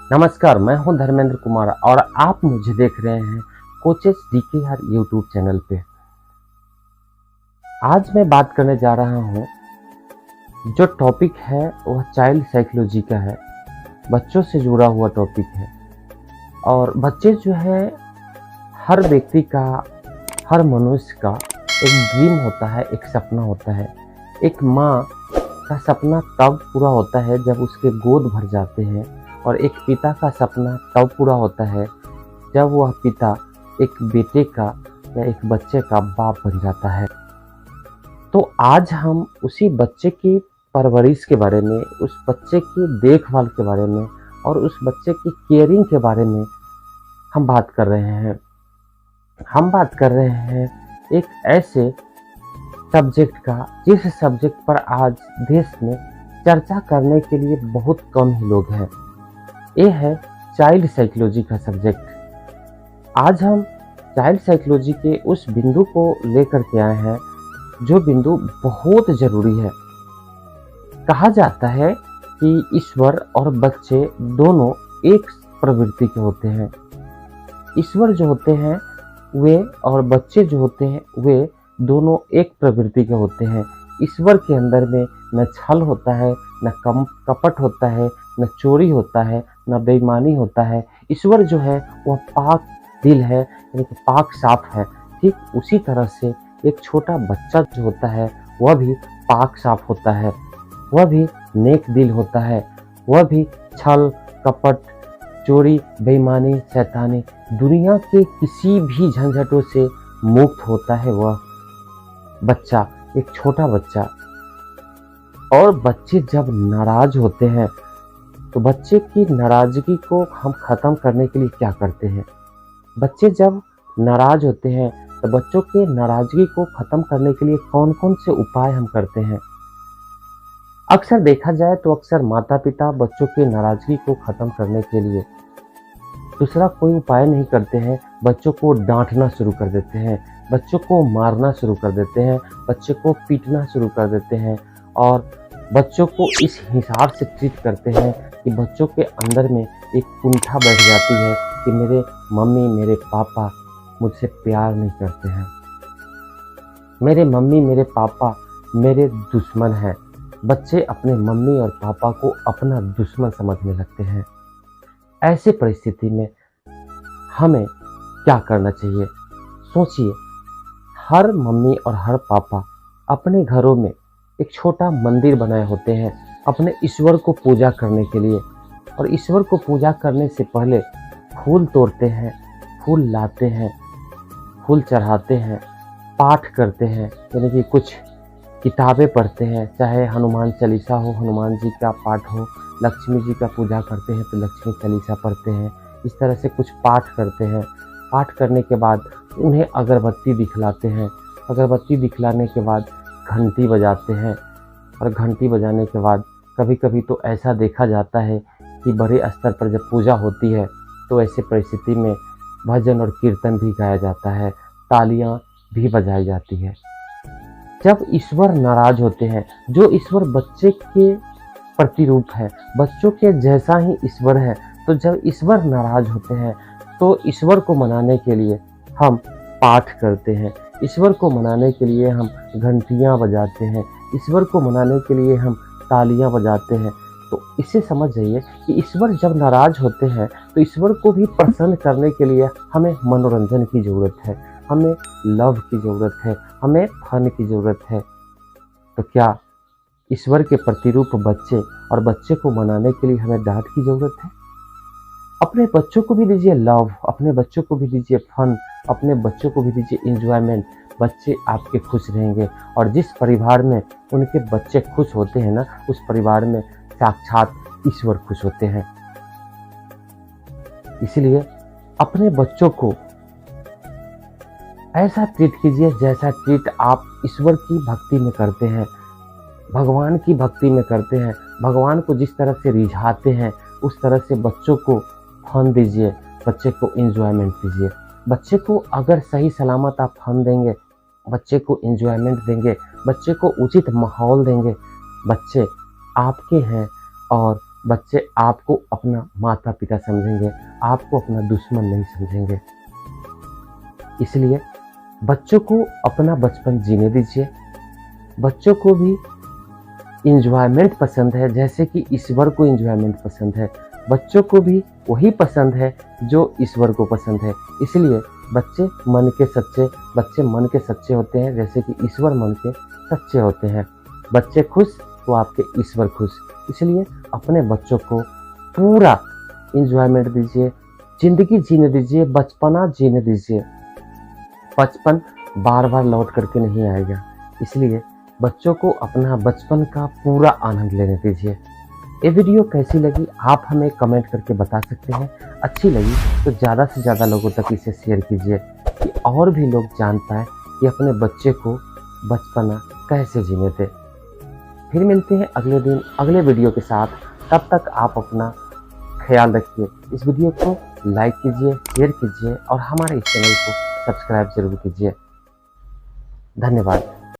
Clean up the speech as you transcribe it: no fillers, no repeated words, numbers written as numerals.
नमस्कार, मैं हूं धर्मेंद्र कुमार और आप मुझे देख रहे हैं कोचेस डीकेआर यूट्यूब चैनल पे। आज मैं बात करने जा रहा हूं, जो टॉपिक है वह चाइल्ड साइकोलॉजी का है, बच्चों से जुड़ा हुआ टॉपिक है। और बच्चे जो है हर व्यक्ति का, हर मनुष्य का एक ड्रीम होता है, एक सपना होता है। एक माँ का सपना तब पूरा होता है जब उसके गोद भर जाते हैं, और एक पिता का सपना तब पूरा होता है जब वह पिता एक बेटे का या एक बच्चे का बाप बन जाता है। तो आज हम उसी बच्चे की परवरिश के बारे में, उस बच्चे की देखभाल के बारे में और उस बच्चे की केयरिंग के बारे में हम बात कर रहे हैं। हम बात कर रहे हैं एक ऐसे सब्जेक्ट का, जिस सब्जेक्ट पर आज देश में चर्चा करने के लिए बहुत कम ही लोग हैं। ये है चाइल्ड साइकोलॉजी का सब्जेक्ट। आज हम चाइल्ड साइकोलॉजी के उस बिंदु को लेकर के आए हैं जो बिंदु बहुत ज़रूरी है। कहा जाता है कि ईश्वर और बच्चे दोनों एक प्रवृत्ति के होते हैं। ईश्वर जो होते हैं वे और बच्चे जो होते हैं वे दोनों एक प्रवृत्ति के होते हैं। ईश्वर के अंदर में न छल होता है, न कपट होता है, न चोरी होता है, न बेईमानी होता है। ईश्वर जो है वह पाक दिल है, यानी कि पाक साफ है। ठीक उसी तरह से एक छोटा बच्चा जो होता है वह भी पाक साफ होता है, वह भी नेक दिल होता है, वह भी छल कपट चोरी बेईमानी शैतानी दुनिया के किसी भी झंझटों से मुक्त होता है वह बच्चा, एक छोटा बच्चा। और बच्चे जब नाराज होते हैं तो बच्चे की नाराजगी को हम ख़त्म करने के लिए क्या करते हैं? बच्चे जब नाराज होते हैं तो बच्चों के नाराजगी को ख़त्म करने के लिए कौन कौन से उपाय हम करते हैं? अक्सर देखा जाए तो अक्सर माता पिता बच्चों की नाराजगी को ख़त्म करने के लिए दूसरा कोई उपाय नहीं करते हैं। बच्चों को डांटना शुरू कर देते हैं, बच्चों को मारना शुरू कर देते हैं, बच्चों को पीटना शुरू कर देते हैं और बच्चों को इस हिसाब से ट्रीट करते हैं कि बच्चों के अंदर में एक कुंठा बैठ जाती है कि मेरे मम्मी मेरे पापा मुझसे प्यार नहीं करते हैं, मेरे मम्मी मेरे पापा मेरे दुश्मन हैं। बच्चे अपने मम्मी और पापा को अपना दुश्मन समझने लगते हैं। ऐसी परिस्थिति में हमें क्या करना चाहिए? सोचिए, हर मम्मी और हर पापा अपने घरों में एक छोटा मंदिर बनाए होते हैं अपने ईश्वर को पूजा करने के लिए। और ईश्वर को पूजा करने से पहले फूल तोड़ते हैं, फूल लाते हैं, फूल चढ़ाते हैं, पाठ करते हैं, यानी कि कुछ किताबें पढ़ते हैं, चाहे हनुमान चालीसा हो, हनुमान जी का पाठ हो, लक्ष्मी जी का पूजा करते हैं तो लक्ष्मी चालीसा पढ़ते हैं। इस तरह से कुछ पाठ करते हैं। पाठ करने के बाद उन्हें अगरबत्ती दिखलाते हैं, अगरबत्ती दिखलाने के बाद घंटी बजाते हैं। और घंटी बजाने के बाद कभी कभी तो ऐसा देखा जाता है कि बड़े स्तर पर जब पूजा होती है तो ऐसे परिस्थिति में भजन और कीर्तन भी गाया जाता है, तालियां भी बजाई जाती है। जब ईश्वर नाराज होते हैं, जो ईश्वर बच्चे के प्रतिरूप है, बच्चों के जैसा ही ईश्वर है, तो जब ईश्वर नाराज होते हैं तो ईश्वर को मनाने के लिए हम पाठ करते हैं, ईश्वर को मनाने के लिए हम घंटियां बजाते हैं, ईश्वर को मनाने के लिए हम तालियां बजाते हैं। तो इसे समझ जाइए कि ईश्वर जब नाराज होते हैं तो ईश्वर को भी प्रसन्न करने के लिए हमें मनोरंजन की ज़रूरत है, हमें लव की ज़रूरत है, हमें फन की ज़रूरत है। तो क्या ईश्वर के प्रतिरूप बच्चे और बच्चे को मनाने के लिए हमें डांट की ज़रूरत है? अपने बच्चों को भी दीजिए लव, अपने बच्चों को भी दीजिए फन, अपने बच्चों को भी दीजिए एंजॉयमेंट। बच्चे आपके खुश रहेंगे और जिस परिवार में उनके बच्चे खुश होते हैं ना, उस परिवार में साक्षात ईश्वर खुश होते हैं। इसलिए अपने बच्चों को ऐसा ट्रीट कीजिए जैसा ट्रीट आप ईश्वर की भक्ति में करते हैं, भगवान की भक्ति में करते हैं। भगवान को जिस तरह से रिझाते हैं उस तरह से बच्चों को फन दीजिए, बच्चे को एंजॉयमेंट दीजिए। बच्चे को अगर सही सलामत आप फन देंगे, बच्चे को एंजॉयमेंट देंगे, बच्चे को उचित माहौल देंगे, बच्चे आपके हैं और बच्चे आपको अपना माता पिता समझेंगे, आपको अपना दुश्मन नहीं समझेंगे। इसलिए बच्चों को अपना बचपन जीने दीजिए। बच्चों को भी इंजॉयमेंट पसंद है, जैसे कि ईश्वर को इंजॉयमेंट पसंद है। बच्चों को भी वही पसंद है जो ईश्वर को पसंद है। इसलिए बच्चे मन के सच्चे होते हैं, जैसे कि ईश्वर मन के सच्चे होते हैं। बच्चे खुश तो आपके ईश्वर खुश। इसलिए अपने बच्चों को पूरा इंजॉयमेंट दीजिए, जिंदगी जीने दीजिए, बचपना जीने दीजिए। बचपन बार बार लौट करके नहीं आएगा, इसलिए बच्चों को अपना बचपन का पूरा आनंद लेने दीजिए। ये वीडियो कैसी लगी आप हमें कमेंट करके बता सकते हैं। अच्छी लगी तो ज़्यादा से ज़्यादा लोगों तक इसे शेयर कीजिए कि और भी लोग जान पाए कि अपने बच्चे को बचपना कैसे जीने दें। फिर मिलते हैं अगले दिन अगले वीडियो के साथ। तब तक आप अपना ख्याल रखिए। इस वीडियो को लाइक कीजिए, शेयर कीजिए और हमारे इस चैनल को सब्सक्राइब जरूर कीजिए। धन्यवाद।